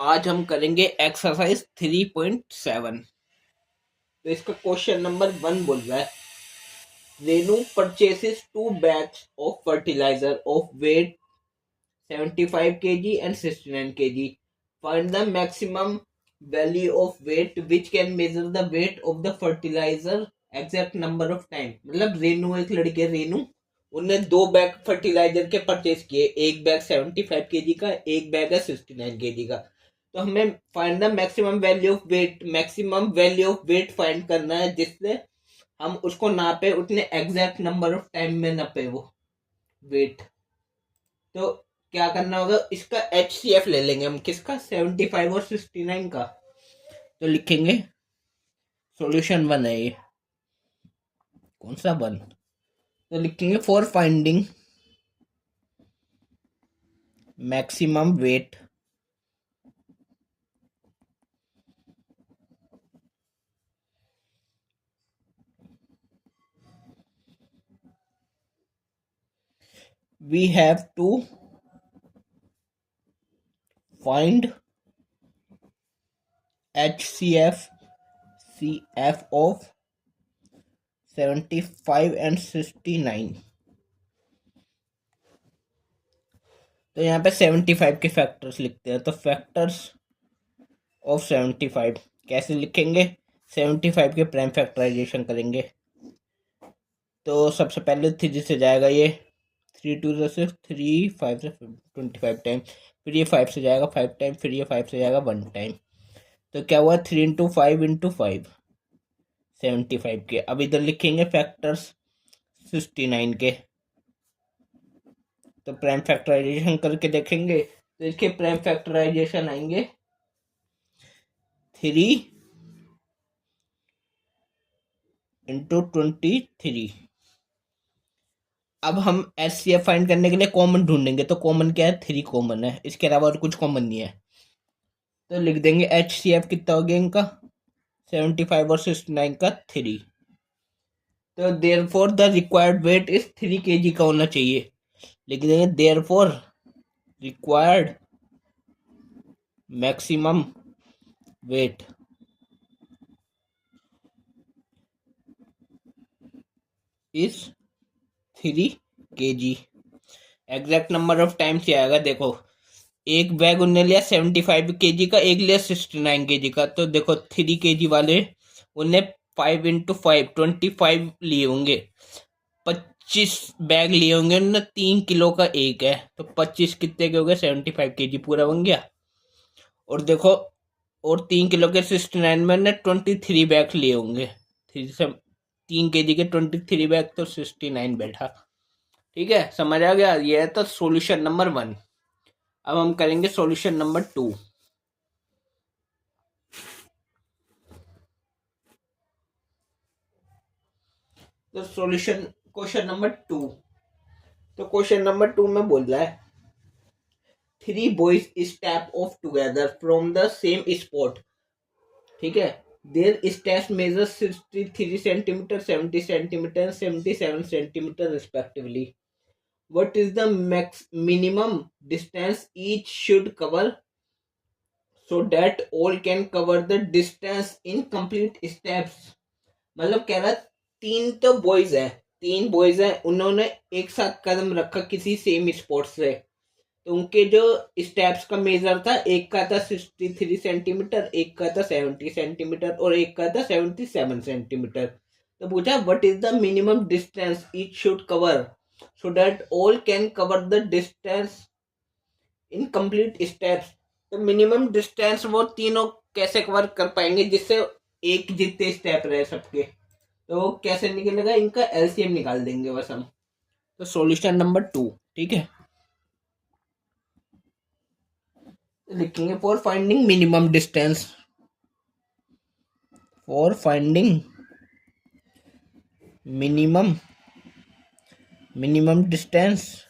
आज हम करेंगे एक्सरसाइज 3.7। तो इसका क्वेश्चन नंबर 1 बोल रहा है, Renu purchases 2 bags of fertiliser of weight 75 kg and 69 kg. Find the maximum value of weight which can measure the weight of the fertilizer exact number of time. मतलब रेनू, एक लड़की है रेनू, उनने 2 बैग फर्टिलाइजर के purchase किए। एक बैग 75 kg का, एक बैग है 69 kg का। तो हमें find the maximum value of weight, maximum value of weight find करना है जिससे हम उसको नापे, उतने एग्जैक्ट नंबर ऑफ टाइम में नापे वो वेट। तो क्या करना होगा, इसका HCF ले लेंगे हम। किसका? 75 और 69 का। तो लिखेंगे सॉल्यूशन 1 है ये। कौन सा 1? तो लिखेंगे for finding maximum weight we have to find HCF of 75 and 69। तो यहाँ पे 75 के फैक्टर्स लिखते हैं। तो फैक्टर्स ऑफ 75 कैसे लिखेंगे? 75 के प्राइम फैक्टराइजेशन करेंगे। तो सबसे पहले 3 से जाएगा ये, 3 2 से 3, 5 से 25 टाइम, फिर ये 5 से जाएगा 5 टाइम, फिर ये 5 से जाएगा 1 टाइम। तो क्या हुआ? 3 इंटू 5 इंटू 5 75 के। अब इधर लिखेंगे फैक्टर्स 69 के। तो प्राइम फैक्टराइजेशन करके देखेंगे तो इसके प्राइम फैक्टराइजेशन आएंगे 3 इंटू 23। अब हम HCF फाइंड करने के लिए कॉमन ढूंढेंगे। तो कॉमन क्या है? 3 कॉमन है, इसके अलावा और कुछ कॉमन नहीं है। तो लिख देंगे HCF कितना हो गया इनका, 75 और 69 का 3। तो therefore the required weight is 3 kg का होना चाहिए। लिख देंगे therefore required maximum weight is 3 kg। Exact number of time से आएगा। देखो, एक बैग उनने लिया 75 kg का, एक लिया 69 kg का। तो देखो 3 kg वाले उनने 5 इंटू 5 25 लिए होंगे, 25 बैग लिए होंगे उन्होंने। 3 किलो का एक है, तो 25 कितने के हो गए? 75 kg पूरा बन गया। और देखो, और 3 किलो के 69 में ने 23 बैग लिए होंगे। 3 kg के 23 बैग, तो 69 बैठा। ठीक है, समझ आ गया? ये है तो सॉल्यूशन नंबर 1। अब हम करेंगे सॉल्यूशन नंबर 2। तो सॉल्यूशन क्वेश्चन नंबर 2। तो क्वेश्चन नंबर 2 में बोल रहा है, 3 boys step off together from the same spot। ठीक है, their steps measure 63 centimeter, 70 centimeter, 77 centimeter respectively। What is the minimum distance each should cover so that all can cover the distance in complete steps। मतलब कह रहा, 3 तो boys है, 3 boys है, उन्होंने एक साथ कदम रखा किसी सेम स्पॉट से। तो उनके जो स्टेप्स का मेजर था, एक का था 63 सेंटीमीटर, एक का था 70 सेंटीमीटर और एक का था 77 सेंटीमीटर। तो पूछा what is the minimum distance each should cover so that all can cover the distance in complete steps. तो मिनिमम डिस्टेंस वो तीनों कैसे कवर कर पाएंगे जिससे एक जितने स्टेप रहे सबके। तो कैसे निकलेगा? इनका LCM निकाल देंगे बस हम। तो सॉल्यूशन नंबर 2। ठीक है, लिखेंगे for finding minimum distance, for finding minimum distance.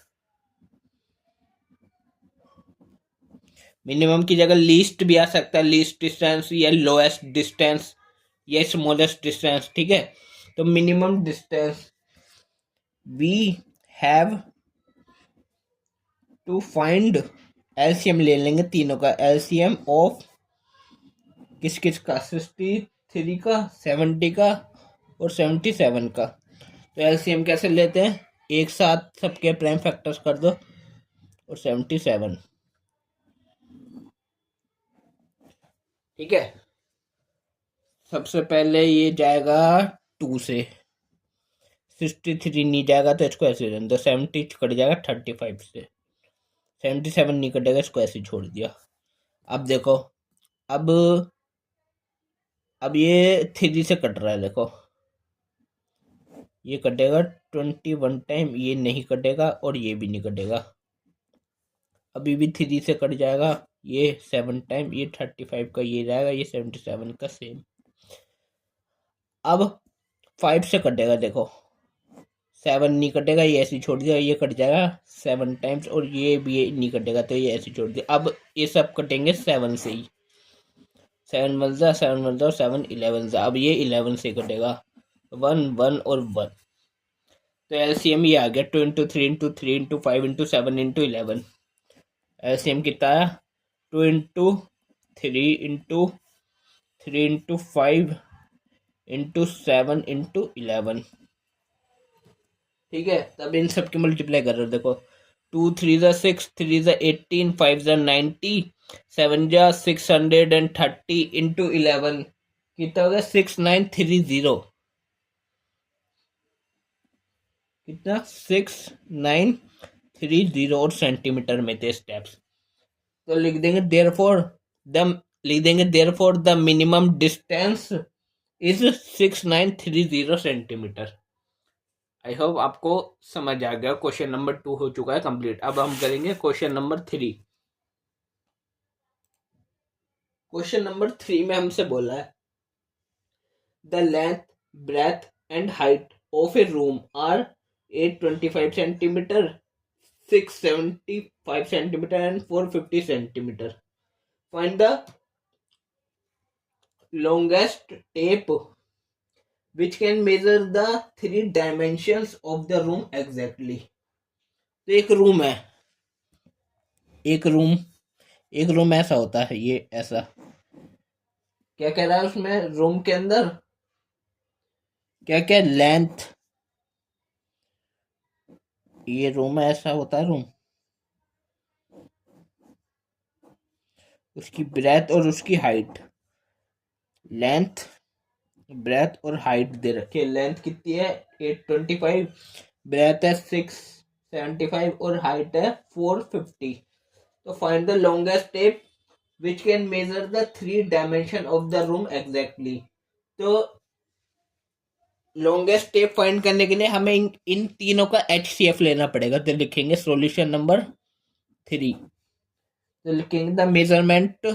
Minimum की जगह लीस्ट भी आ सकता है, लीस्ट डिस्टेंस या लोएस्ट डिस्टेंस या स्मॉलेस्ट डिस्टेंस। ठीक है, तो minimum distance we have to find LCM ले लेंगे तीनों का। एलसीएम ऑफ किस किस का, 63 का, 70 का और 77 का। तो एलसीएम कैसे लेते हैं, एक साथ सबके प्राइम फैक्टर्स कर दो और 77, ठीक है। सबसे पहले ये जाएगा 2 से, 63 नहीं जाएगा तो इसको ऐसे रहने दो, 70 कट जाएगा 35 से, 77 नहीं कटेगा, इसको ऐसे छोड़ दिया। अब देखो, अब ये 3 से कट रहा है, देखो ये कटेगा 21 टाइम, ये नहीं कटेगा और ये भी नहीं कटेगा। अभी भी 3 से कट जाएगा, ये 7 टाइम, ये 35 का ये जाएगा, ये 77 का सेम। अब 5 से कटेगा, देखो 7 नहीं कटेगा, ये ऐसे छोड़ दिया, ये कट जाएगा 7 टाइम्स और ये भी ये नहीं कटेगा तो ये ऐसे छोड़ दिया। अब ये सब कटेंगे 7 से ही, 7 1 जा 7 1 जा 7 11 जा। अब ये 11 से कटेगा, 1 1 और 1, तो एलसीएम ये आ गया 2 into 3 into 3 into 5 into 7 into 11। LCM कितना आया, 2 into 3 into 3 into 5 into 7 into 11, ठीक है। तब इन सब की मल्टीप्लाई कर रहे हो, देखो 2 3 जा 6, 3 जा 18, 5 जा 90, 7 जा 630 इंटू 11 कितना हो गया, 6930, कितना 6930 और सेंटीमीटर में थे स्टेप्स। तो लिख देंगे therefore the minimum distance is 6930 centimetre. I hope आपको समझ आ गया। क्वेश्चन नंबर 2 हो चुका है कंप्लीट। अब हम करेंगे क्वेश्चन नंबर 3। क्वेश्चन नंबर 3 में हमसे बोला है the length, breadth and height of a room are 825 centimetre, 675 centimetre and 450 centimetre. Find the longest tape which can measure the 3 dimensions of the room exactly। तो एक room ऐसा होता है, ये ऐसा, क्या कह रहा है उसमें, रूम के अंदर क्या क्या लेंथ, ये रूम ऐसा होता है रूम, उसकी ब्रेथ और उसकी हाइट, लेंथ ब्रेथ और हाइट दे रखी है। लेंथ कितनी है 825, ब्रेथ है 675 और हाइट है 450। तो find the longest tape which can measure the 3 dimension of the room exactly. तो लॉन्गेस्ट टेप फाइंड करने के लिए हमें इन तीनों का HCF लेना पड़ेगा। तो लिखेंगे सॉल्यूशन नंबर 3, तो लिखेंगे the measurement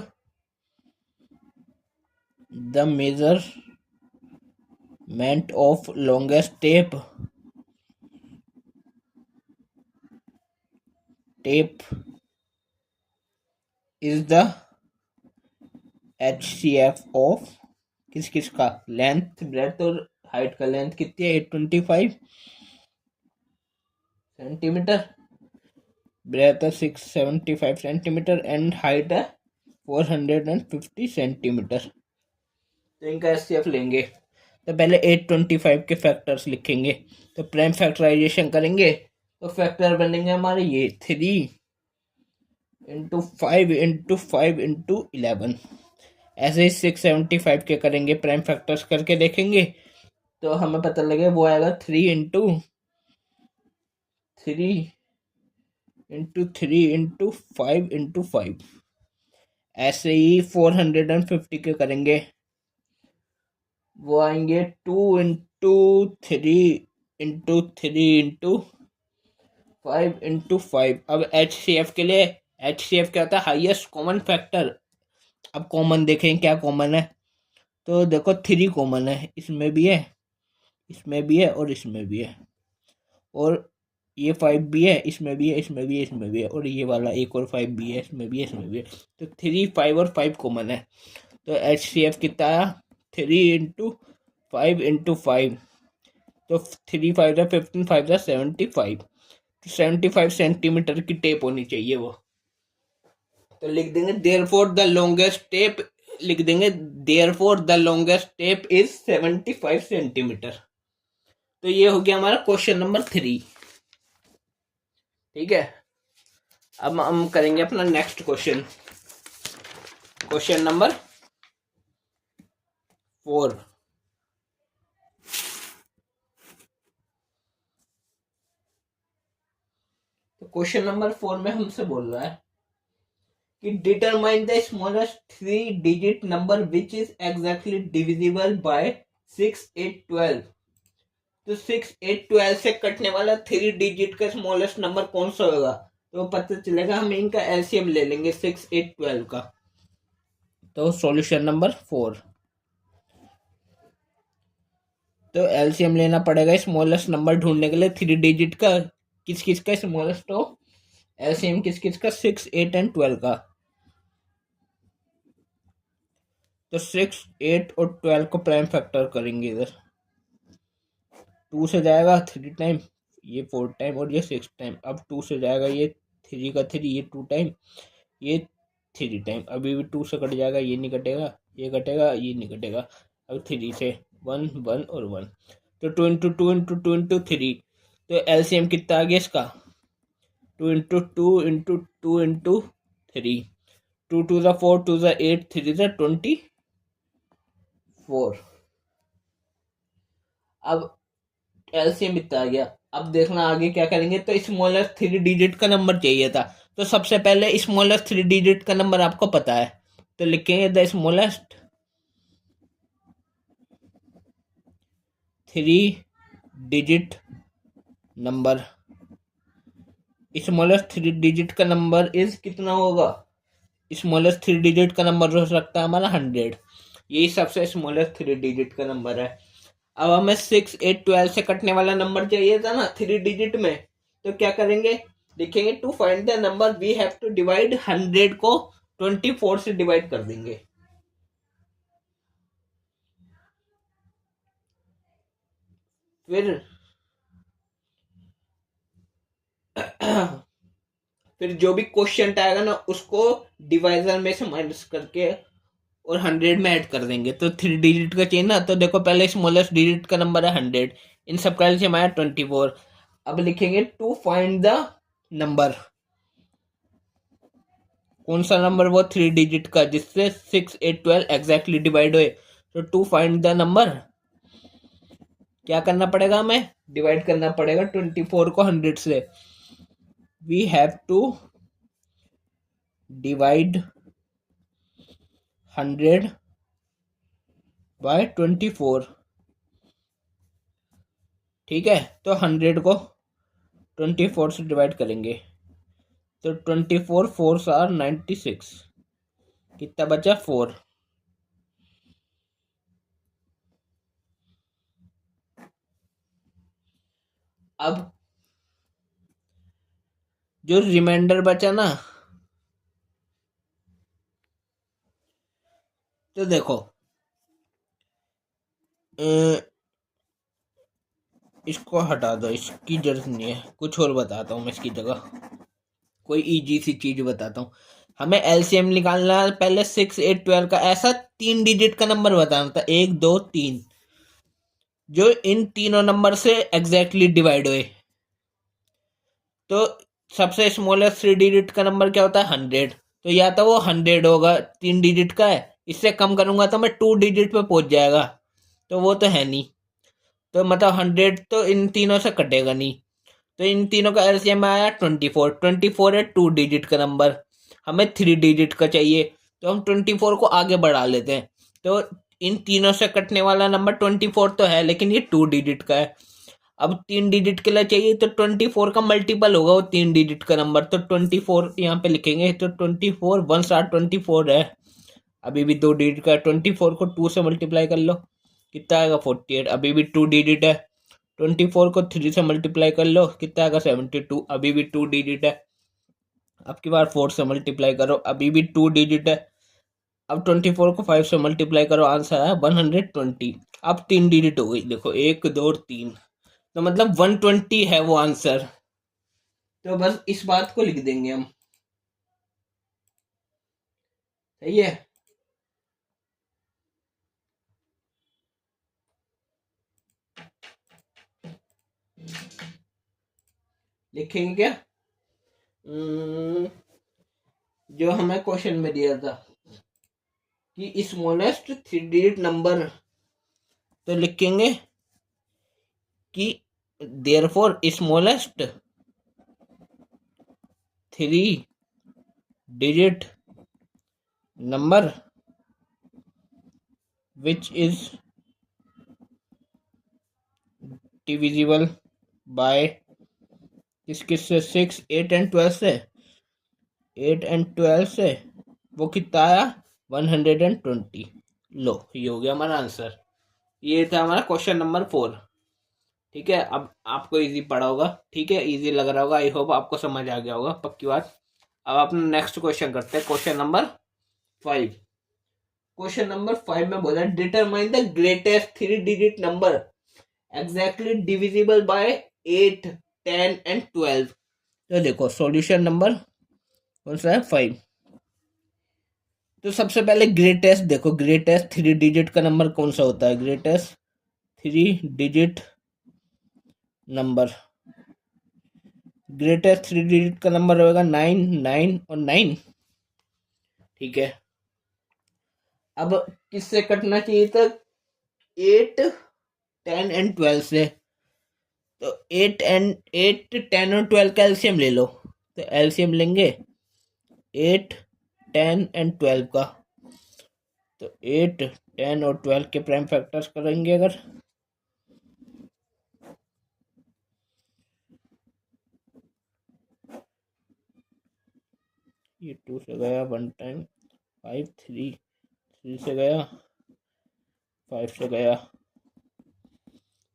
of longest tape is the HCF of किस का, लेंथ ब्रेथ और हाइट का। लेंथ कितनी है 825 सेंटीमीटर, ब्रेथ है 675 सेंटीमीटर एंड हाइट है 450 सेंटीमीटर। तो इनका HCF लेंगे। तो पहले 825 के फैक्टर्स लिखेंगे, तो प्राइम फैक्टराइजेशन करेंगे तो फैक्टर बनेंगे हमारे ये 3 इंटू 5 इंटू 5 इंटू 11। ऐसे ही 675 के करेंगे, प्राइम फैक्टर्स करके देखेंगे तो हमें पता लगे वो आएगा 3 इंटू 3 इंटू 3 इंटू 5 इंटू 5। ऐसे ही 450 के करेंगे, वो आएंगे 2 इंटू 3 इंटू 3 इंटू 5 इंटू 5। अब HCF के लिए, HCF क्या होता है, हाईएस्ट कॉमन फैक्टर। अब कॉमन देखें क्या कॉमन है, तो देखो 3 कॉमन है, इसमें भी है, इसमें भी है और इसमें भी है, और ये 5 भी है, इसमें भी है, इसमें भी है, इसमें भी है, और ये वाला एक और 5 भी है, इसमें भी है, इसमें भी है। तो 3 5 और 5 कॉमन है। तो HCF कितना आया 3 इंटू 5 इंटू 5, तो 3 5 जा 15, 5 जा 75। 75 सेंटीमीटर की टेप होनी चाहिए वो। तो लिख देंगे देयरफॉर द लॉन्गेस्ट टेप, लिख देंगे therefore the longest tape is 75 centimetre. तो ये हो गया हमारा क्वेश्चन नंबर 3। ठीक है, अब हम करेंगे अपना नेक्स्ट क्वेश्चन, क्वेश्चन नंबर 4। तो क्वेश्चन नंबर 4 में हमसे बोल रहा है कि determine the smallest 3 digit number which is exactly divisible by 6, 8, 12। तो 6, 8, 12 से कटने वाला 3 डिजिट का स्मॉलेस्ट नंबर कौन सा होगा, तो पता चलेगा। हम इनका एलसीएम ले लेंगे 6, 8, 12 का। तो सॉल्यूशन नंबर 4, तो एलसीएम लेना पड़ेगा स्मॉलेस्ट नंबर ढूंढने के लिए 3 डिजिट का। किस किस का स्मॉलेस्ट हो, एलसीएम किस किस का, 6, 8 एंड 12 का। तो 6, 8 और 12 को प्राइम फैक्टर करेंगे। इधर 2 से जाएगा 3 टाइम, ये 4 टाइम और ये 6 टाइम। अब 2 से जाएगा ये 3 का 3, ये 2 टाइम, ये 3 टाइम। अभी भी 2 से कट जाएगा, ये नहीं कटेगा, ये कटेगा, ये नहीं कटेगा। अब 3 से 1, 1 और 1, तो 2 इंटू 2 इंटू 2 इंटू 3। तो एलसीएम कितना आ गया इसका, 2 इंटू 2 इंटू 2 इंटू 3। 2 2 ज़ा 4, 2 ज़ा 8, 3 ज़ा 24। अब एलसीएम इतना आ गया। अब देखना आगे क्या करेंगे। तो स्मॉलेस्ट 3 डिजिट का नंबर चाहिए था, तो सबसे पहले स्मॉलेस्ट 3 डिजिट का नंबर आपको पता है, तो लिखेंगे the smallest 3 digit number. Smallest 3 digit का नंबर इज कितना होगा, स्मॉलेस्ट 3 डिजिट का नंबर हो सकता है हमारा 100। यही सबसे स्मॉलेस्ट 3 डिजिट का नंबर है। अब हमें 6, 8, 12 से कटने वाला नंबर चाहिए था ना 3 डिजिट में, तो क्या करेंगे, लिखेंगे to find the number we have to divide 100 को 24 से डिवाइड कर देंगे। फिर जो भी क्वेश्चन आएगा ना उसको डिवाइजर में से माइनस करके और 100 में ऐड कर देंगे। तो 3 डिजिट का चाहिए ना, तो देखो पहले स्मॉलेस्ट डिजिट का नंबर है 100, इन सब का एलसीएम आया 24। अब लिखेंगे टू फाइंड द नंबर, कौन सा नंबर, वो 3 डिजिट का जिससे 6, 8, 12 एग्जैक्टली डिवाइड होए। तो टू फाइंड द नंबर क्या करना पड़ेगा, हमें डिवाइड करना पड़ेगा 24 को 100 से। We have to divide 100 by 24। ठीक है, तो 100 को 24 से डिवाइड करेंगे, तो 24 4 आर 96, कितना बचा 4। अब जो रिमाइंडर बचा ना, तो देखो इसको हटा दो, इसकी जरूरत नहीं है, कुछ और बताता हूँ मैं इसकी जगह, कोई इजी सी चीज बताता हूँ। हमें एलसीएम निकालना है पहले 6, 8, 12 का, ऐसा 3 डिजिट का नंबर बताना था, 1, 2, 3, जो इन तीनों नंबर से एग्जैक्टली डिवाइड हुए। तो सबसे स्मॉलेस्ट 3 डिजिट का नंबर क्या होता है, 100। तो या तो वो 100 होगा, 3 डिजिट का है, इससे कम करूंगा तो मैं 2 डिजिट पे पहुंच जाएगा, तो वो तो है नहीं। तो मतलब 100 तो इन तीनों से कटेगा नहीं। तो इन तीनों का एलसीएम आया 24। 24 है 2 डिजिट का नंबर, हमें 3 डिजिट का चाहिए, तो हम 24 को आगे बढ़ा लेते हैं। तो इन तीनों से कटने वाला नंबर 24 तो है, लेकिन ये 2 डिजिट का है। अब 3 डिजिट के लिए चाहिए, तो 24 का मल्टीपल होगा वो 3 डिजिट का नंबर, तो 24 यहाँ पे लिखेंगे। तो 24 1 7 24 है, अभी भी 2 डिजिट का। 24 को 2 से मल्टीप्लाई कर लो, कितना आएगा 48, अभी भी 2 डिजिट है। 24 को 3 से मल्टीप्लाई कर लो, कितना आएगा 72, अभी भी 2 डिजिट है। अब की बार 4 से मल्टीप्लाई करो, अभी भी 2 डिजिट है। अब 24 को 5 से मल्टीप्लाई करो, आंसर आया 120। अब 3 डिजिट हो गई, देखो 1, 2 और 3, तो मतलब 120 है वो आंसर। तो बस इस बात को लिख देंगे हम। सही है। लिखेंगे क्या? जो हमें क्वेश्चन में दिया था कि स्मॉलेस्ट 3 डिजिट नंबर, तो लिखेंगे कि therefore smallest 3 digit number which is divisible by किस किस से, 6, 8 एंड 12 से, 8 एंड 12 से, वो कितना आया 120। लो ये हो गया हमारा आंसर। ये था हमारा क्वेश्चन नंबर 4। ठीक है, अब आपको इजी पड़ा होगा, ठीक है, इजी लग रहा होगा, आई होप आपको समझ आ गया होगा, पक्की बात। अब अपना नेक्स्ट क्वेश्चन करते हैं, क्वेश्चन नंबर 5। क्वेश्चन नंबर 5 में बोला determine the greatest 3 digit number exactly divisible by 8, 10 and 12। तो देखो सॉल्यूशन नंबर कौन सा है, 5। तो सबसे पहले ग्रेटेस्ट देखो, ग्रेटेस्ट 3 डिजिट का नंबर कौन सा होता है, greatest 3 digit number, greatest 3 digit का नंबर होगा 9, 9 और 9। ठीक है, अब किससे कटना चाहिए था, 8, 10 एंड 12 से। तो 8, 10 और 12 का एलसीएम ले लो, तो एलसीएम लेंगे 8, 10 एंड 12 का। तो 8, 10 और 12 के प्राइम फैक्टर्स करेंगे अगर, ये 2 से गया 1 टाइम, 5, 3 से गया, 5 से गया,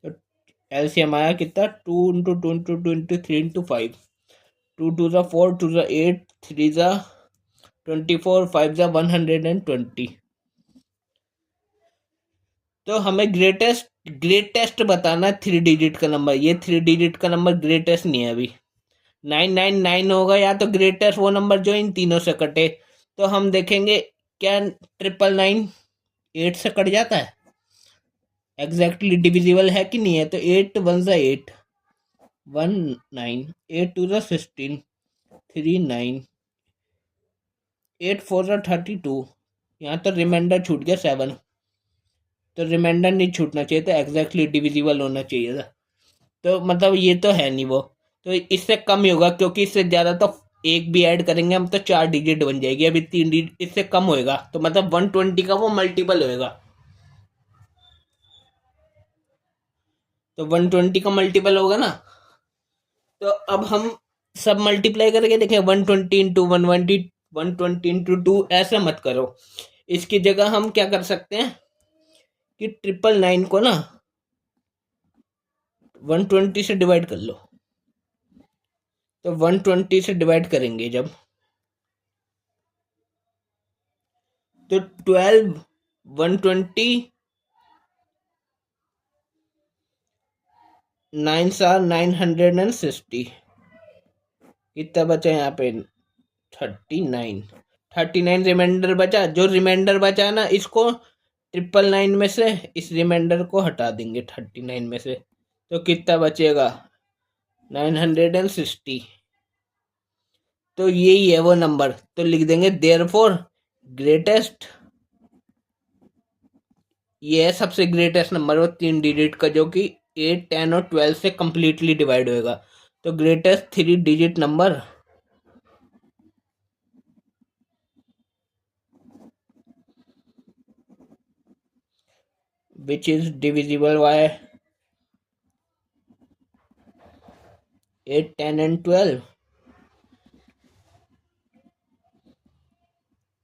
तो एलसीएम आया कितना, 2 इंटू 2 इंटू 2 इंटू 3 इंटू 5, 2 2 ज़ा 4, 2 ज़ा 8, 3 ज़ा 24, 5 ज़ा 120। तो हमें ग्रेटेस्ट बताना है 3 डिजिट का नंबर। ये 3 डिजिट का नंबर ग्रेटेस्ट नहीं है अभी। 999 होगा या तो ग्रेटेस्ट वो नंबर जो इन तीनों से कटे। तो हम देखेंगे क्या 999 8 से कट जाता है, एग्जैक्टली डिविजिबल है कि नहीं है। तो 8 1 ज़ा 8, 1 9, 8 2 ज़ा 16, 3 9, 8 4 ज़ा 32। यहाँ तो रिमाइंडर छूट गया 7, तो रिमाइंडर नहीं छूटना चाहिए था, एग्जैक्टली डिविजिबल होना चाहिए था। तो मतलब ये तो है नहीं वो, तो इससे कम ही होगा, क्योंकि इससे ज़्यादा तो एक भी ऐड करेंगे हम तो 4 डिजिट बन जाएगी, अभी 3 डिजिट, इससे कम होएगा, तो मतलब 120 का वो मल्टीपल होएगा। तो 120 का मल्टीपल होगा ना, तो अब हम सब मल्टीप्लाई करके देखें, 120 इंटू 120, 120 इंटू 2, ऐसा मत करो। इसकी जगह हम क्या कर सकते हैं कि 999 को ना 120 से डिवाइड कर लो। तो 120 से डिवाइड करेंगे जब, तो 12, 120, 9 सार 960, कितना बचा यहाँ पे 39, 39 रिमाइंडर बचा। जो रिमाइंडर बचा ना, इसको 999 में से इस रिमाइंडर को हटा देंगे 39 में से, तो कितना बचेगा 960। तो यही है वो नंबर, तो लिख देंगे देयरफॉर ग्रेटेस्ट, ये है सबसे ग्रेटेस्ट नंबर वो 3 डिजिट का, जो कि 8 10 और 12 से कंप्लीटली डिवाइड होएगा। तो greatest 3 digit number which is divisible by 8 10 and 12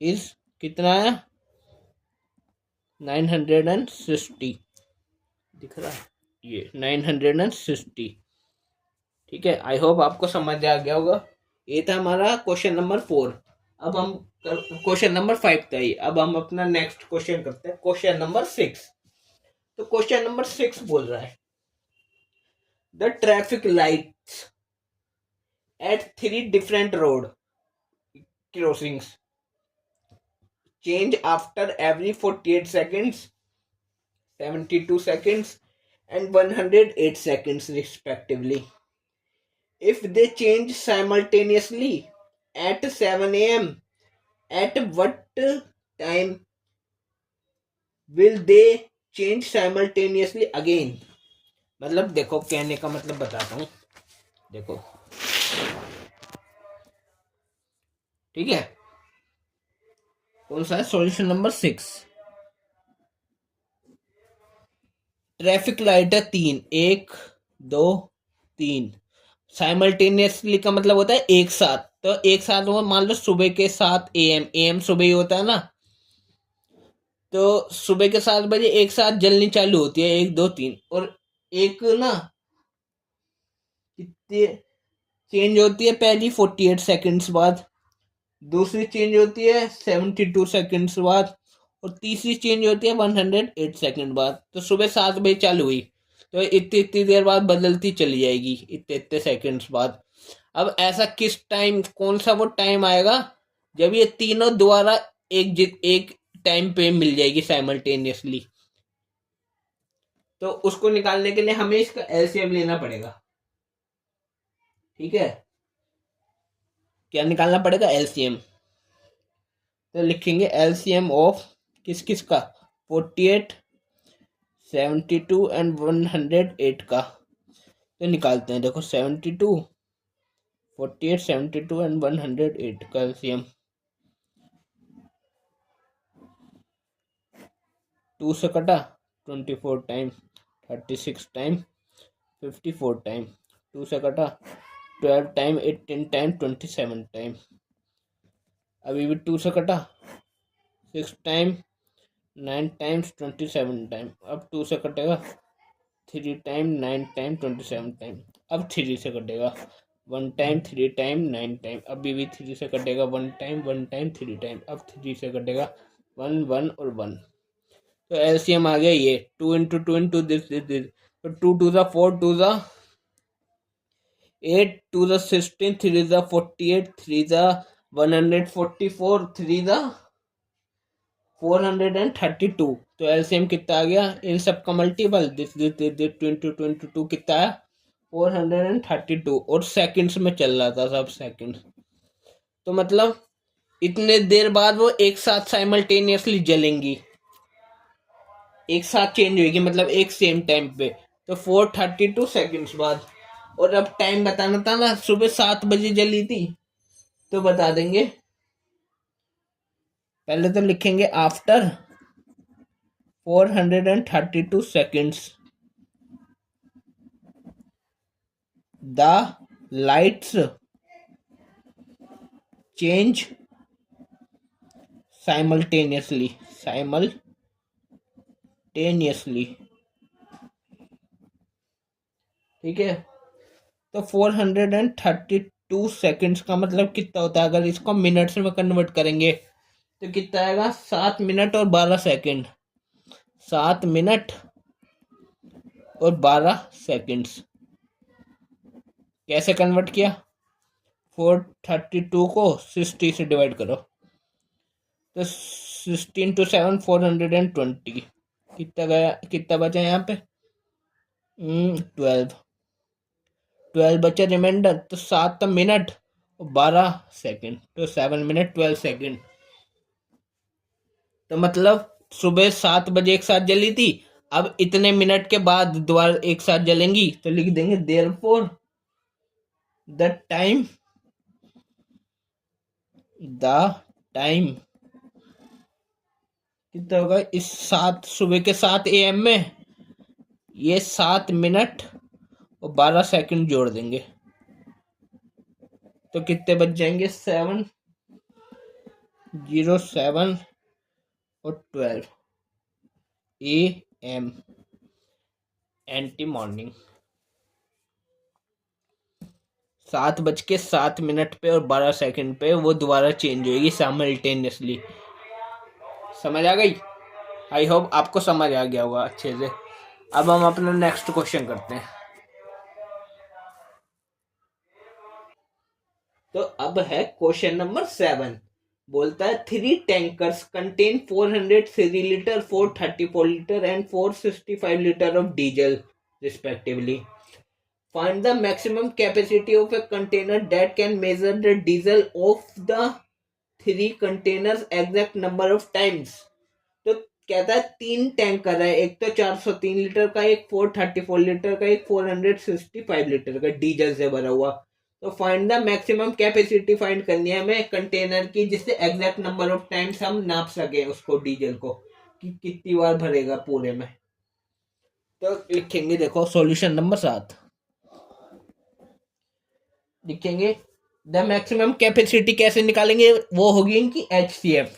is कितना है 960, दिख रहा है ये 960। ठीक है, आई होप आपको समझ आ गया होगा। ये था हमारा क्वेश्चन नंबर 4। अब हम क्वेश्चन नंबर 5 था ये। अब हम अपना नेक्स्ट क्वेश्चन करते हैं, क्वेश्चन नंबर 6। तो क्वेश्चन नंबर 6 बोल रहा है the traffic lights at 3 different road crossings change after every 48 seconds, 72 seconds, and 108 seconds respectively. If they change simultaneously at 7 a.m., at what time will they change simultaneously again? मतलब देखो, कहने का मतलब बताता हूं, देखो, ठीक है। कौन सा है? Solution number 6। ट्रैफिक लाइट है 3, 1 2 3। साइमल्टेनियसली का मतलब होता है एक साथ। तो एक साथ वो मान लो सुबह के 7 AM, AM सुबह ही होता है ना, तो सुबह के 7 बजे एक साथ जलनी चालू होती है, 1 2 3। और एक ना कितनी चेंज होती है? पहली 48 सेकेंड्स बाद, दूसरी चेंज होती है 72 सेकेंड्स बाद, और तीसरी चेंज होती है 108 सेकेंड बाद। तो सुबह 7 बजे चालू हुई, तो इतनी इतनी देर बाद बदलती चली जाएगी, इतने इतने सेकेंड्स बाद। अब ऐसा किस टाइम, कौन सा वो टाइम आएगा जब ये तीनों दोबारा एक टाइम पे मिल जाएगी साइमल्टेनियसली? तो उसको निकालने के लिए हमें इसका एलसीएम लेना पड़ेगा, ठीक है। क्या निकालना पड़ेगा? एलसीएम। तो लिखेंगे एलसीएम ऑफ किस किस का? 48, 72 एंड 108 का। तो निकालते हैं, देखो 72, 48, 72 एंड 108 का एलसीएम। 2 से कटा 24 टाइम, 36 टाइम, 54 टाइम। 2 से कटा 12 टाइम, 18 टाइम, 27 टाइम। अभी भी 2 से कटा 6 टाइम, 9 टाइम्स, 27 टाइम। अब 2 से कटेगा 3 टाइम, 9 टाइम, 27 टाइम। अब 3 से कटेगा 1 टाइम, 3 टाइम, 9 टाइम। अभी भी 3 से कटेगा 1 टाइम, 1 टाइम, 3 टाइम। अब 3 से कटेगा 1 1 और 1। तो एलसीएम आ गया ये 2 इंटू 2 इंटू दिस। तो 2 2 ज़ा 4, 2 ज़ा 8, 2 ज़ा 16, 3 ज़ा 48, 3 ज़ा 144, 3 ज़ा 432। तो एलसीएम कितना आ गया इन सब का मल्टीपल? दिस 22 कितना है? 432। और सेकंड्स में चल रहा था, सब सेकंड्स। तो मतलब इतने देर बाद वो एक साथ साइमल्टेनियसली जलेंगी, एक साथ चेंज होगी, मतलब एक सेम टाइम पे। तो 432 सेकंड्स बाद। और अब टाइम बताना था ना, सुबह 7 बजे जली थी, तो बता देंगे। पहले तो लिखेंगे after 432 seconds the lights change simultaneously, ठीक है। तो 432 सेकंड्स का मतलब कितना होता है? अगर इसको मिनट्स में कन्वर्ट करेंगे तो कितना आएगा? 7 मिनट और 12 सेकंड। 7 मिनट और 12 सेकंड्स। कैसे कन्वर्ट किया? 432 को 60 से डिवाइड करो, तो 16 to 7 420। कितना गया, कितना बचा यहाँ पे? 12 बचा रिमाइंडर। तो 7 मिनट और 12 सेकंड, तो 7 मिनट 12 सेकंड। तो मतलब सुबह 7 बजे एक साथ जली थी, अब इतने मिनट के बाद दोबारा एक साथ जलेंगी। तो लिख देंगे देयरफॉर द टाइम कितना होगा इस सुबह के 7 AM में? ये 7 मिनट और 12 सेकंड जोड़ देंगे, तो कितने बच जाएंगे? 7 0 7 और 12 AM एंटी मॉर्निंग। 7 बज के 7 मिनट पे और 12 सेकंड पे वो दोबारा चेंज होगी साइमल्टेनियसली। समझ आ गई? आई होप आपको समझ आ गया होगा अच्छे से। अब हम अपना नेक्स्ट क्वेश्चन करते हैं। तो अब है क्वेश्चन नंबर 7। बोलता है 3 tankers contain 403 litre, 434 litre and 465 litre of diesel respectively. Find the maximum capacity of a container that can measure the diesel of the 3 containers exact number of times. तो कहता है 3 टैंकर है, एक तो 403 litre का, एक 434 लीटर का, एक 465 लीटर का डीजल से भरा हुआ. तो find the maximum capacity find करनी है हमें कंटेनर की, जिससे एग्जैक्ट नंबर ऑफ टाइम्स हम नाप सके उसको, डीजल को, कि कितनी बार भरेगा पूरे में. तो लिखेंगे, देखो सॉल्यूशन नंबर 7 लिखेंगे. द मैक्सिमम कैपेसिटी कैसे निकालेंगे, वो होगी इनकी HCF.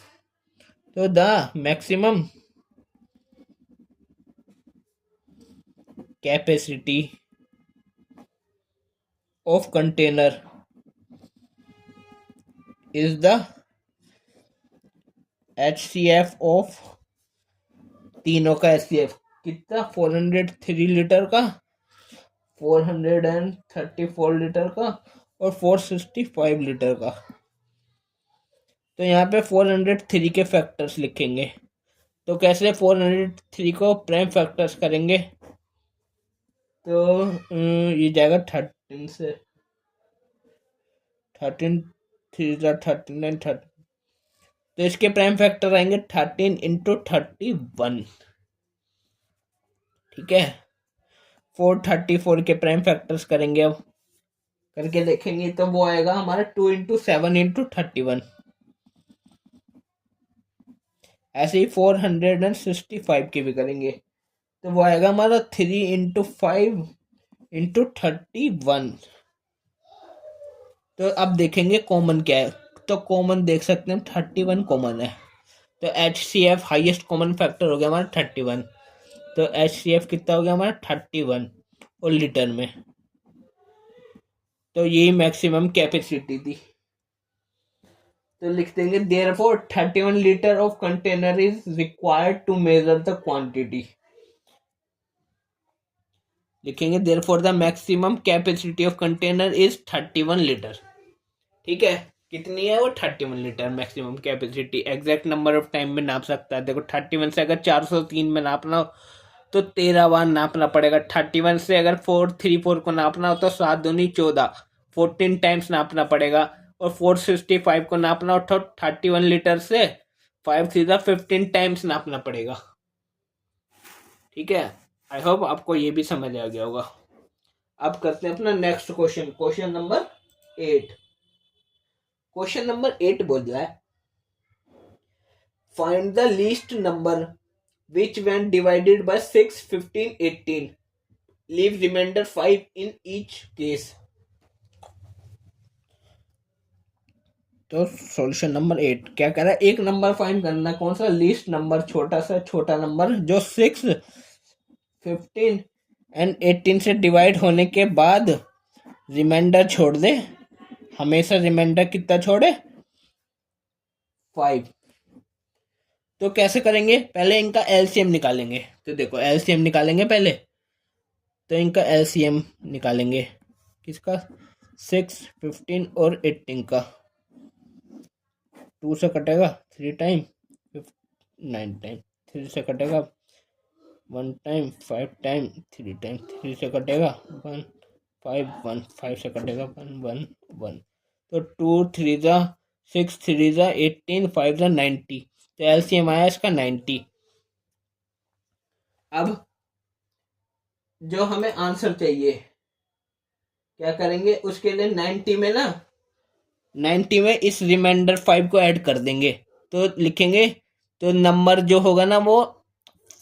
तो the maximum capacity of container is the HCF of तीनों का HCF कितना, 403 लीटर का, 434 लीटर का और 465 लीटर का. तो यहाँ पे 403 के फैक्टर्स लिखेंगे. तो कैसे 403 को प्राइम फैक्टर्स करेंगे, तो ये जाएगा 13 से, 13 3 39 30. तो इसके प्राइम फैक्टर आएंगे 13 इंटू 31. ठीक है. 434 के प्राइम फैक्टर्स करेंगे, अब करके देखेंगे तो वो आएगा हमारा 2 इंटू 7 इंटू 31. ऐसे ही 465 के भी करेंगे, तो वो आएगा हमारा 3 इंटू 5 इंटू 31. तो अब देखेंगे कॉमन क्या है. तो कॉमन देख सकते हैं 31 कॉमन है. तो HCF हाईएस्ट कॉमन फैक्टर हो गया हमारा 31. तो HCF कितना हो गया हमारा 31 और लीटर में. तो यही मैक्सिमम कैपेसिटी थी. तो लिख देंगे therefore 31 litre of container is required to measure the quantity. लिखेंगे therefore the maximum capacity of container is 31 litre. ठीक है. कितनी है वो, 31 litre maximum capacity. Exact number of time में नाप सकता है. देखो 31 से अगर 403 में नापना हो तो 13 बार नापना पड़ेगा. 31 से अगर 434 को नापना हो तो 7 दूनी 14, 14 टाइम्स नापना पड़ेगा. और 465 को नापना हो तो 31 लीटर से 5 सीधा 15 टाइम्स नापना पड़ेगा. ठीक है. आई होप आपको ये भी समझ आ गया होगा. अब करते हैं अपना next question, question number 8. Question number 8 बोल रहा है find the least number which when divided by 6, 15, 18 leave remainder 5 in each case. तो सॉल्यूशन नंबर 8 क्या कह रहा है, एक नंबर फाइंड करना, कौन सा, लीस्ट नंबर, छोटा सा छोटा नंबर जो 6, 15 एंड 18 से डिवाइड होने के बाद रिमाइंडर छोड़ दे. हमेशा रिमाइंडर कितना छोड़े, 5. तो कैसे करेंगे, पहले इनका LCM निकालेंगे. तो देखो LCM निकालेंगे पहले. तो इनका LCM निकालेंगे किसका, 6, 15 और 18 का. 2 से कटेगा 3 टाइम, 9 टाइम. 3 से कटेगा 1 टाइम, 5 टाइम, 3 टाइम. 3 से कटेगा 1, 5, 1, 5 से कटेगा 1, 1, 1. तो 2 3 जा 6, 3 जा 18, 5 जा 90. तो LCM आया इसका 90. अब जो हमें आंसर चाहिए क्या करेंगे, उसके लिए 90 में ना, 90 में इस रिमाइंडर 5 को ऐड कर देंगे. तो लिखेंगे, तो नंबर जो होगा ना वो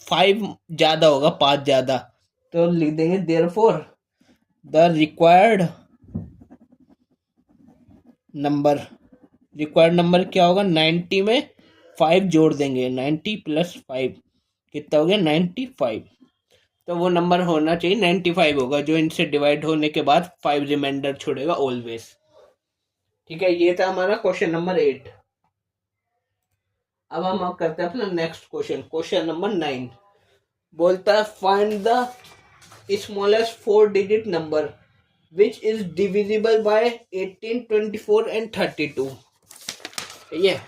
5 ज़्यादा होगा, 5 ज़्यादा. तो लिख देंगे देयरफॉर द रिक्वायर्ड नंबर क्या होगा, 90 में 5 जोड़ देंगे. 90 प्लस 5 कितना हो गया, 95. तो वो नंबर होना चाहिए 95 होगा, जो इनसे डिवाइड होने के बाद 5 रिमाइंडर छोड़ेगा ऑलवेज. ठीक है. ये था हमारा क्वेश्चन नंबर 8. अब हम करते हैं अपना नेक्स्ट क्वेश्चन, क्वेश्चन नंबर 9. बोलता है find the smallest 4 digit number which is divisible by 18, 24 and 32. ये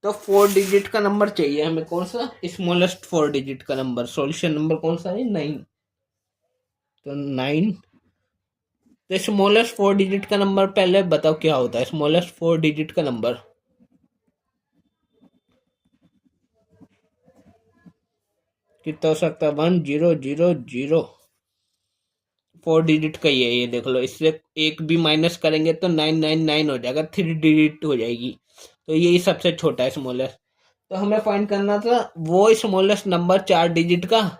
तो 4 डिजिट का नंबर चाहिए हमें। कौन सा? स्मॉलेस्ट 4 डिजिट का नंबर। सॉल्यूशन नंबर कौन सा है? 9। तो 9। तो स्मॉलेस्ट 4 डिजिट का नंबर पहले बताओ क्या होता है। स्मॉलेस्ट 4 डिजिट का नंबर कितना हो सकता है? 1000। 4 डिजिट का ही है ये, देख लो। इससे एक भी माइनस करेंगे तो 999 हो जाएगा, 3 डिजिट हो जाएगी। तो यही सबसे छोटा है स्मॉलेस्ट। तो हमें फाइंड करना था वो स्मॉलेस्ट नंबर 4 डिजिट का।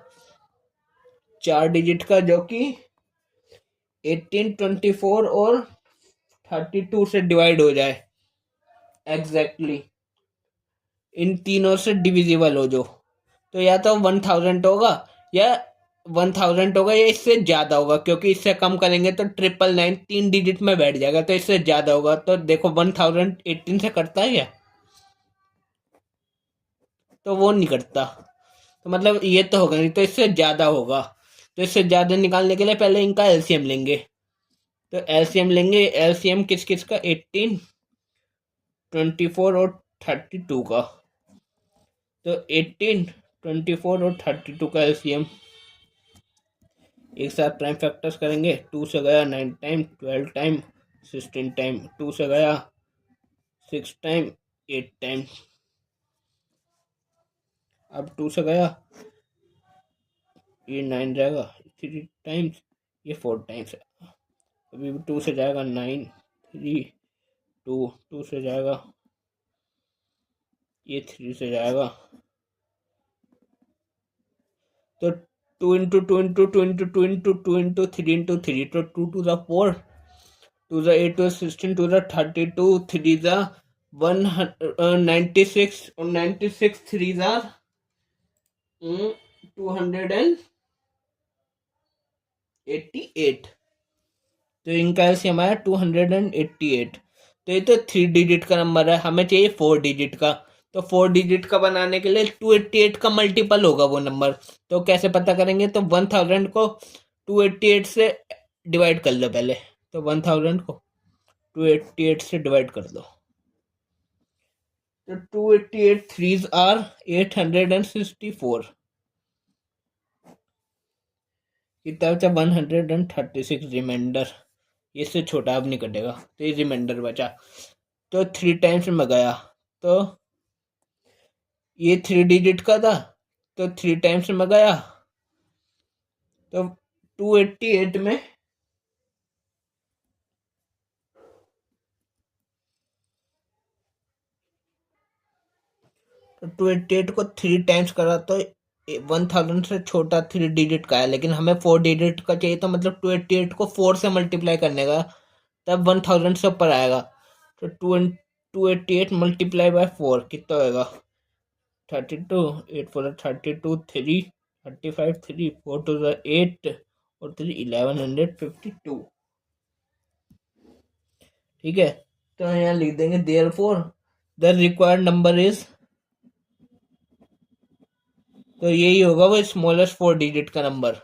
4 डिजिट का जो कि 18, 24 और 32 से डिवाइड हो जाए एग्जैक्टली, इन तीनों से डिविजिबल हो जो। तो या तो 1000 होगा, या 1000 होगा, या इससे ज्यादा होगा, क्योंकि इससे कम करेंगे तो 999 3 डिजिट में बैठ जाएगा, तो इससे ज्यादा होगा। तो देखो 1018 से करता है क्या? तो वो नहीं करता, तो मतलब ये तो होगा नहीं, तो इससे ज्यादा होगा। तो इससे ज्यादा निकालने के लिए पहले इनका एलसीएम लेंगे। तो एलसीएम लेंगे। एलसीएम किस किस का? 18, 24 और 32 का। तो 18, 24 और 32 का एलसीएम एक साथ प्राइम फैक्टर्स करेंगे। 2 से गया 9 टाइम, 12 टाइम, 16 टाइम, 2 से गया 6 टाइम, 8 टाइम। अब 2 से गया, ये 9 जाएगा 3 टाइम्स, ये 4 टाइम्स। अभी 2 से जाएगा 9, 3, 2, 2 से जाएगा, ये 3 से जाएगा। तो 2 into 2 into 2 into 2 into 2 into 3 into 3, तो 2 to the 4, 2 the 8 to 16, 2 the 32, 3 the 196, और 96 3 द 288। तो इनका ऐसे हमारा 288। तो ये तो 3 डिजिट का नंबर है, हमें चाहिए 4 डिजिट का। तो 4 डिजिट का बनाने के लिए 288 का मल्टीपल होगा वो नंबर। तो कैसे पता करेंगे? तो 1000 को 288 से डिवाइड कर लो पहले। तो 1000 को 288 से डिवाइड कर दो। तो 288 3s आर 864। कितना बचा? 136 रिमाइंडर। इससे छोटा अब नहीं कटेगा, तो ये रिमाइंडर बचा। तो 3 टाइम्स में गया, तो ये 3 डिजिट का था, तो 3 टाइम्स में गया, तो 288 में, तो 288 को 3 टाइम्स करा तो 1000 से छोटा 3 डिजिट का है, लेकिन हमें 4 डिजिट का चाहिए। तो मतलब 288 को 4 से मल्टीप्लाई करने का, तब 1000 से ऊपर आएगा। तो 288 मल्टीप्लाई बाय 4 कितना होएगा? 32, 8 4 32, 3 35, 3 4 2 8 और 3 1152। ठीक है, तो यहाँ लिख देंगे therefore the required number is, तो यही होगा वो स्मॉलेस्ट 4 डिजिट का नंबर,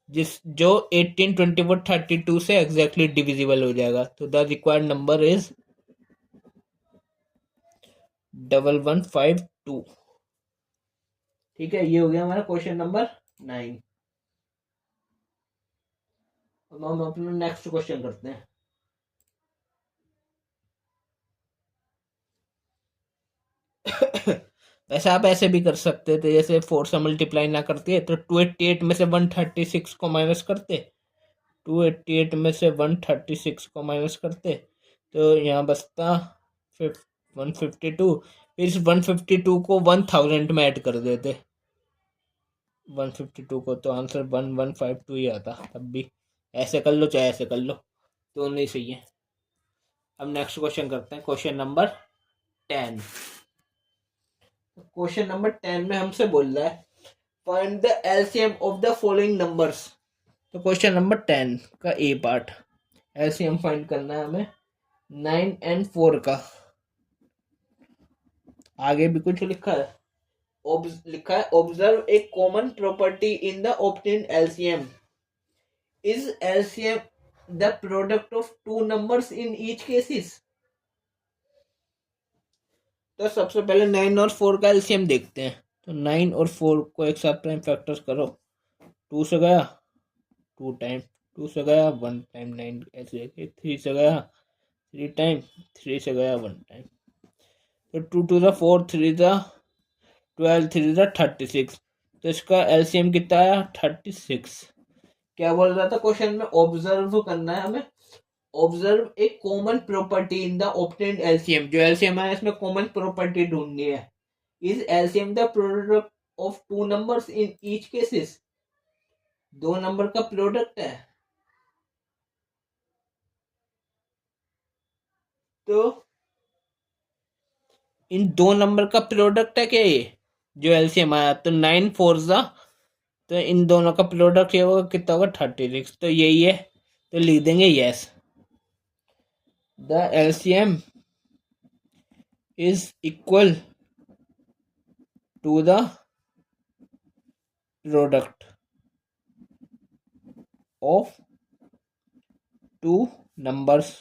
जिस जो 18, 24, 32 से एग्जैक्टली डिविजिबल हो जाएगा। तो द रिक्वायर्ड नंबर इज 1152। ठीक है, ये हो गया हमारा क्वेश्चन नंबर 9। अब हम अपना नेक्स्ट क्वेश्चन करते हैं। वैसे आप ऐसे भी कर सकते थे, जैसे 4 से मल्टीप्लाई ना करते तो 288 में से 136 को माइनस करते। 288 में से 136 को माइनस करते, तो यहाँ बचता 152। फिर इस 152 को 1000 में ऐड कर देते, 152 को, तो आंसर 1152 ही आता। तब भी ऐसे कर लो चाहे ऐसे कर लो, दोनों ही सही है। अब नेक्स्ट क्वेश्चन करते हैं, क्वेश्चन नंबर 10। क्वेश्चन नंबर 10 में हमसे बोल रहा है find the LCM of the following numbers. तो क्वेश्चन नंबर 10 का ए पार्ट, एलसीएम फाइंड करना है हमें 9 and 4 का। आगे भी कुछ लिखा है, लिखा है observe a common property in the obtained LCM. Is LCM the product of two numbers in each cases. तो सबसे पहले 9 और 4 का एलसीएम देखते हैं। तो 9 और 4 को एक साथ प्राइम फैक्टर्स करो। 2 से गया 2 टाइम, 2 से गया 1 टाइम, 9 ऐसे 3 से गया 3 टाइम, 3 से गया 1 टाइम। तो 2 टू द 4, 3 द 12, 3 द 36। तो इसका एलसीएम कितना आया 36। क्या बोल रहा था क्वेश्चन में? ऑब्जर्व करना है हमें। Observe a common property in the obtained LCM. जो एलसीएम है इसमें कॉमन प्रॉपर्टी ढूंढनी है। Is LCM the product of two numbers in each cases. दो नंबर का प्रोडक्ट है। तो इन दो नंबर का प्रोडक्ट है क्या ये जो एलसीएम आया? तो 9 4 जा, तो इन दोनों का प्रोडक्ट ये होगा कितना होगा 36। तो यही है, तो लिख देंगे yes the LCM is equal to the product of two numbers.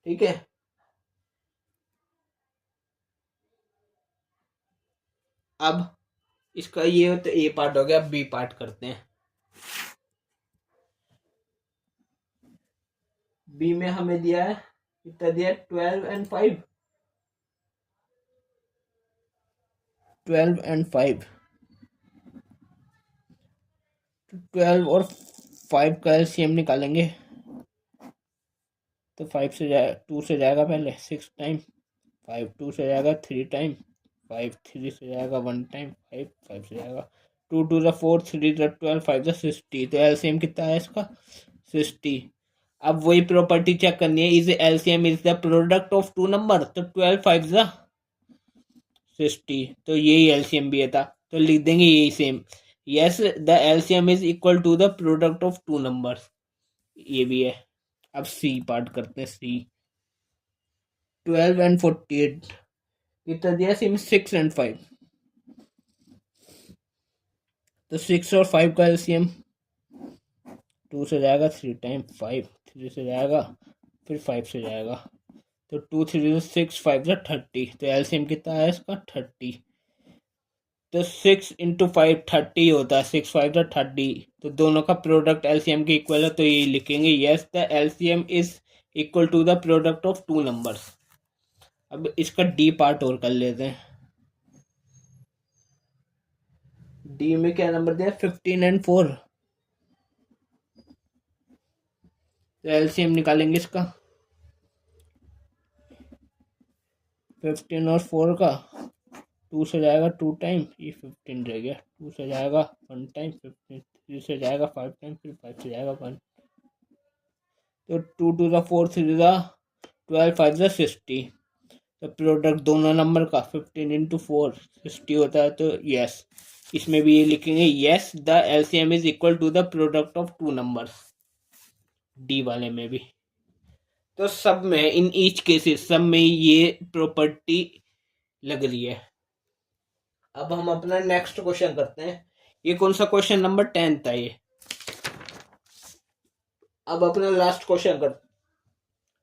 ठीक है, अब इसका ये तो ए पार्ट हो गया, बी पार्ट करते हैं। बी में हमें दिया है कितना दिया? 12 एंड 5। 12 एंड 5, 12 और 5 का एलसीएम निकालेंगे। तो 5 से जाए 2 से जाएगा पहले 6 टाइम, 5 2 से जाएगा 3 टाइम, 5 3 से जाएगा 1 टाइम, 5 5 से जाएगा 2 टू द 4, 3 द 12, 5 द 60। तो एलसीएम कितना है इसका 60। अब वही प्रॉपर्टी चेक करनी है, is LCM is the product of two number. तो 12 5 द 60, तो यही एलसीएम भी था, तो लिख देंगे यही same. Yes the LCM is equal to the product of two numbers, ये भी है। अब सी पार्ट करते हैं। सी 12 एंड 48 कितना दिया? SIM 6 and 5। तो 6 और 5 का एलसीएम 2 से जाएगा 3 टाइम, 5 3 से जाएगा, फिर 5 से जाएगा। तो 2 3 6 5 से 30। तो एलसीएम कितना है इसका 30। तो 6 इंटू 5 30 होता है, 6 5 से 30। तो दोनों का प्रोडक्ट एलसीएम के इक्वल है, तो ये लिखेंगे yes the LCM is equal to the product of two numbers. अब इसका डी पार्ट और कर लेते हैं। डी में क्या नंबर दिया? 15 एंड 4। तो एलसीएम निकालेंगे इसका 15 और 4 का। 2 से जाएगा 2 टाइम, ये 15 रह गया। 2 से जाएगा 1 टाइम, 15 3 से जाएगा 5 टाइम, फिर 5 से जाएगा 1। तो 2 टू द 4 3 द 12 5 द 60। तो प्रोडक्ट दोनों नंबर का 15 इंटू 4 60 होता है। तो यस, इसमें भी ये लिखेंगे yes the LCM is equal to the product of two numbers, D वाले में भी। तो सब में इन ईच केसेस सब में ये प्रॉपर्टी लग रही है। अब हम अपना नेक्स्ट क्वेश्चन करते हैं। ये कौन सा क्वेश्चन? नंबर 10 था ये। अब अपना लास्ट क्वेश्चन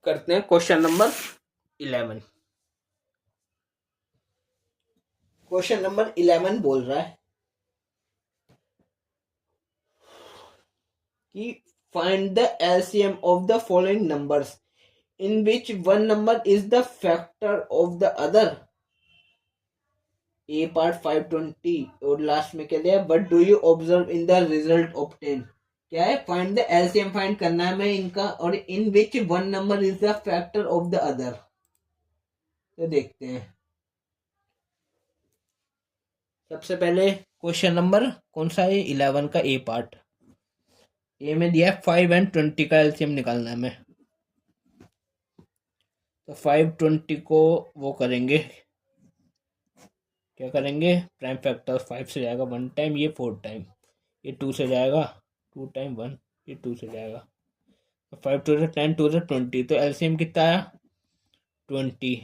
करते हैं, क्वेश्चन नंबर 11। क्वेश्चन नंबर 11 बोल रहा है कि find the LCM of the following numbers in which one number is the factor of the other. A part 520 और लास्ट में क्या दिया? What do you observe in the result obtain. क्या है? फाइंड द एलसीएम फाइंड करना है हमें इनका, और in which one number is the factor of the other. तो देखते हैं। सबसे पहले क्वेश्चन नंबर कौन सा है? 11 का ए पार्ट। ए में दिया 5 एंड 20 का एलसीएम निकालना है हमें। तो 520 को वो करेंगे, क्या करेंगे? Prime factor. 5 से जाएगा 1 टाइम, ये 4 टाइम, ये 2 से जाएगा 2 टाइम 1, ये 2 से जाएगा। 5 टू 10 टू 20। तो एलसीएम कितना आया 20।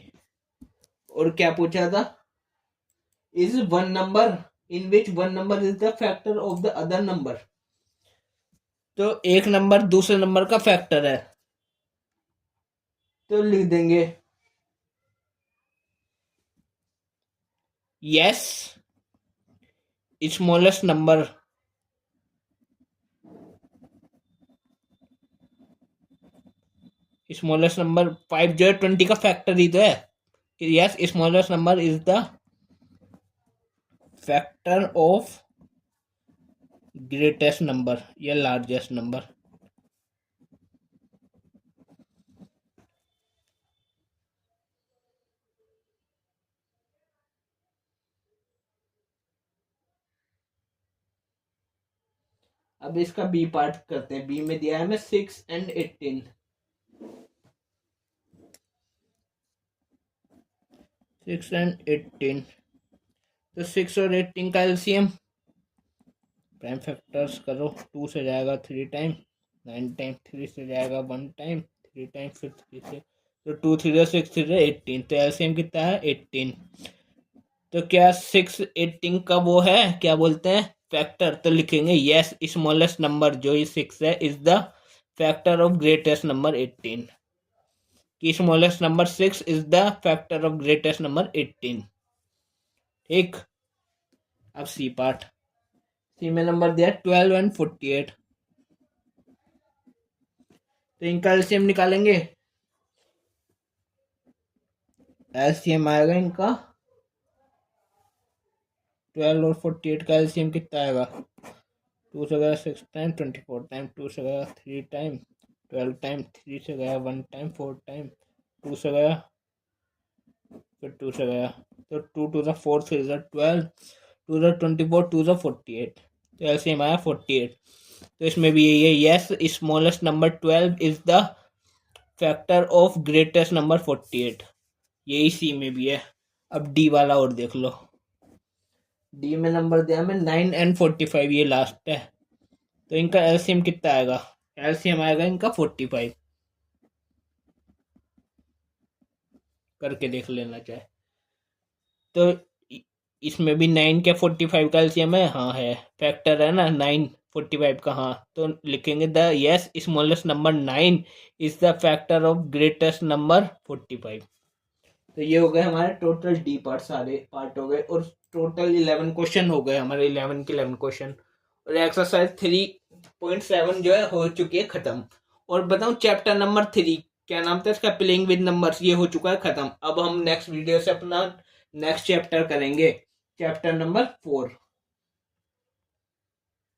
और क्या पूछा था? Is one number in which one number is the factor of the other number. तो एक नंबर दूसरे नंबर का फैक्टर है, तो लिख देंगे yes smallest number smallest number 5 जो है 20 का फैक्टर ही तो है। Yes smallest number is the factor of greatest number या लार्जेस्ट नंबर। अब इसका बी पार्ट करते हैं। बी में दिया है हमें 6 and 18। 6 and 18, तो 6 और 18 का एलसीएम प्राइम फैक्टर्स करो। 2 से जाएगा 3 टाइम, 9 टाइम, 3 से जाएगा 1 टाइम, 3 टाइम, फिर 3 से, तो 2 3 6 3 18, तो एलसीएम कितना है 18। तो क्या 6 18 का वो है, क्या बोलते हैं, फैक्टर। तो लिखेंगे यस स्मॉलेस्ट नंबर जो ये 6 है is the factor of greatest number 18, कि smallest number 6 is the factor of greatest number 18। ठीक, अब सी पार्ट। सी में नंबर दिया 12 and 48, तो इनका एलसीएम निकालेंगे। एलसीएम आएगा इनका 12 और 48 का एलसीएम कितना आएगा, 2 से गया 6 टाइम, 24 टाइम, 2 से गया 3 टाइम, 12 टाइम, 3 से गया 1 टाइम, 4 टाइम, 2 से गया, फिर 2 से गया, तो 2 to the 4 is 12, 2 to 24, 2 to 48, तो एलसीएम आया 48। तो इसमें भी यही है, yes smallest number 12 is the factor of greatest number 48। यही सी में भी है। अब डी वाला और देख लो। डी में नंबर दिया हमें 9 and 45, ये लास्ट है। तो इनका एलसीएम कितना आएगा, एलसीएम आएगा इनका 45। करके देख लेना चाहे तो इसमें भी 9 क्या 45 का एलसीएम है, हाँ है, फैक्टर है ना 9 45 का, हाँ। तो लिखेंगे the yes smallest number 9 is the factor of greatest number 45। तो ये हो गए हमारे टोटल डी पार्ट, सारे पार्ट हो गए, और टोटल 11 क्वेश्चन हो गए हमारे, 11 के 11 क्वेश्चन। और एक्सरसाइज 3.7 जो है हो चुकी है खत्म। और बताऊं चैप्टर नंबर 3 क्या नाम था इसका, प्लेइंग विद नंबर्स, ये हो चुका है खत्म। अब हम नेक्स्ट वीडियो से अपना नेक्स्ट चैप्टर करेंगे, चैप्टर नंबर 4।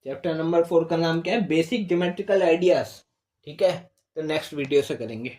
चैप्टर नंबर 4 का नाम क्या है, बेसिक ज्योमेट्रिकल आइडियाज। ठीक है, तो नेक्स्ट वीडियो से करेंगे।